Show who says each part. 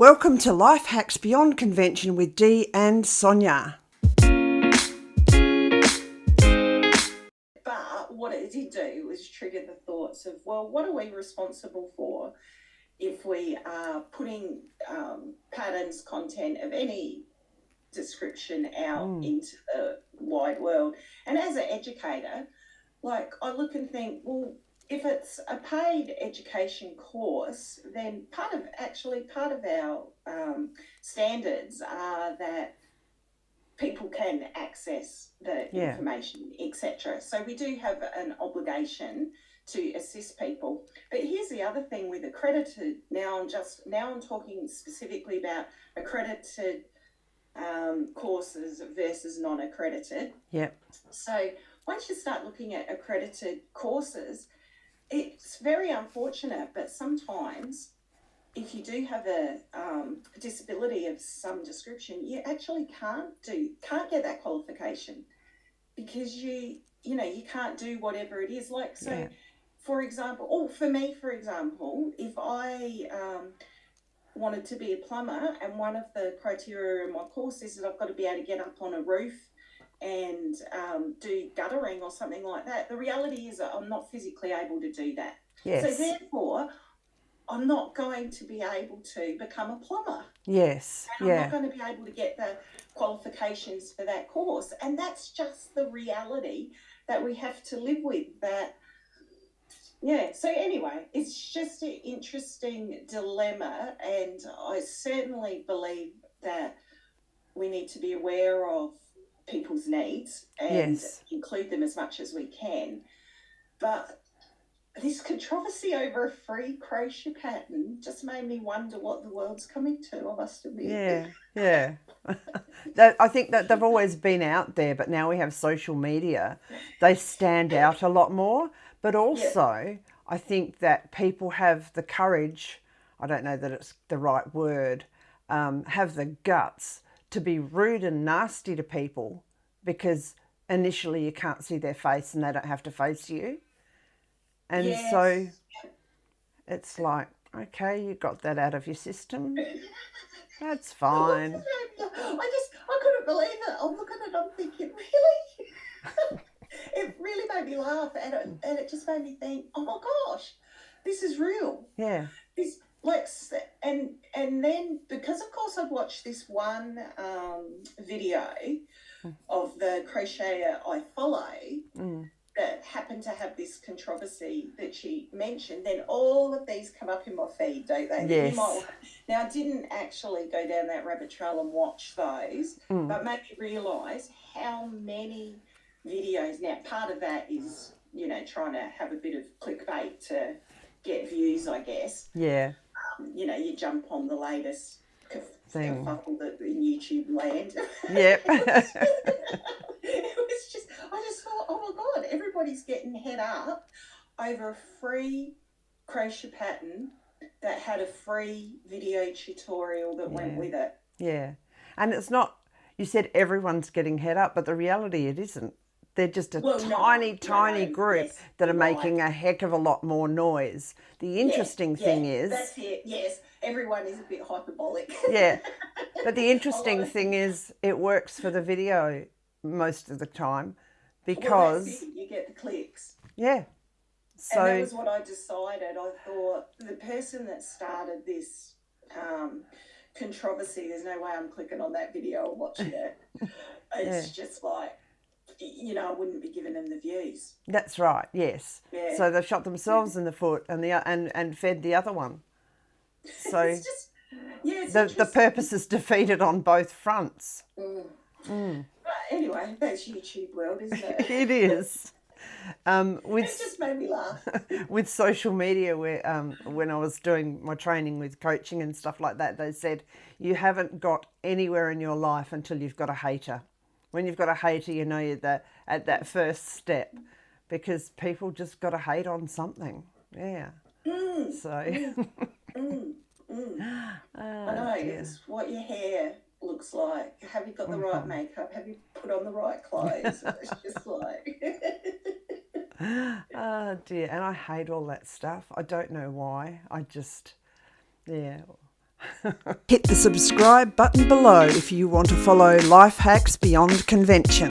Speaker 1: Welcome to Life Hacks Beyond Convention with Dee and Sonia.
Speaker 2: But what it did do was trigger the thoughts of, well, what are we responsible for if we are putting patterns, content of any description out into the wide world? And as an educator, like, I look and think, well, if it's a paid education course, then part of our standards are that people can access the information, etc. So we do have an obligation to assist people. But here's the other thing with accredited. Now I'm talking specifically about accredited courses versus non-accredited.
Speaker 1: Yep.
Speaker 2: So once you start looking at accredited courses, it's very unfortunate, but sometimes if you do have a disability of some description, you actually can't get that qualification because you can't do whatever it is. Like, so for example, if I wanted to be a plumber, and one of the criteria in my course is that I've got to be able to get up on a roof and do guttering or something like that. The reality is that I'm not physically able to do that.
Speaker 1: Yes.
Speaker 2: So therefore, I'm not going to be able to become a plumber.
Speaker 1: Yes.
Speaker 2: And I'm not going to be able to get the qualifications for that course. And that's just the reality that we have to live with. So anyway, it's just an interesting dilemma. And I certainly believe that we need to be aware of people's needs and include them as much as we can. But this controversy over a free crochet pattern just made me wonder what the world's coming to, I must admit.
Speaker 1: Yeah. I think that they've always been out there, but now we have social media. They stand out a lot more. But also, I think that people have the courage, I don't know that it's the right word, have the guts to be rude and nasty to people because initially you can't see their face and they don't have to face you. And so it's like, okay, you got that out of your system. That's fine.
Speaker 2: I couldn't believe it. I'm looking at it, I'm thinking, really? It really made me laugh, and it just made me think, oh my gosh, this is real.
Speaker 1: Yeah.
Speaker 2: And then, because of course I'd watched this one video of the crocheter I follow that happened to have this controversy that she mentioned, then all of these come up in my feed, don't they?
Speaker 1: Yes.
Speaker 2: Now, I didn't actually go down that rabbit trail and watch those, but made me realise how many videos. Now, part of that is, trying to have a bit of clickbait to get views, I guess.
Speaker 1: Yeah.
Speaker 2: You jump on the latest kerfuffle in YouTube land.
Speaker 1: Yep.
Speaker 2: I just thought, oh my God, everybody's getting head up over a free crochet pattern that had a free video tutorial that went with it.
Speaker 1: Yeah. And it's not, you said everyone's getting head up, but the reality it isn't. They're just a tiny group that are making a heck of a lot more noise. The interesting thing is...
Speaker 2: That's it, yes. Everyone is a bit hyperbolic.
Speaker 1: Yeah. But the interesting thing is it works for the video most of the time because...
Speaker 2: Well, you get the clicks.
Speaker 1: Yeah. So,
Speaker 2: and that was what I decided. I thought the person that started this controversy, there's no way I'm clicking on that video or watching it. It's just like... I wouldn't be giving them the views.
Speaker 1: That's right. Yes. Yeah. So they've shot themselves in the foot and fed the other one. So
Speaker 2: it's just,
Speaker 1: the purpose is defeated on both fronts.
Speaker 2: But anyway, that's YouTube world, isn't it?
Speaker 1: It is.
Speaker 2: It just made me laugh.
Speaker 1: With social media, where when I was doing my training with coaching and stuff like that, they said you haven't got anywhere in your life until you've got a hater. When you've got a hater, you know you're at that first step because people just got to hate on something. Yeah. So.
Speaker 2: I know. It's what your hair looks like. Have you got the right makeup? Have you put on the right clothes? It's just like...
Speaker 1: Oh, dear. And I hate all that stuff. I don't know why. I just, Hit the subscribe button below if you want to follow Life Hacks Beyond Convention.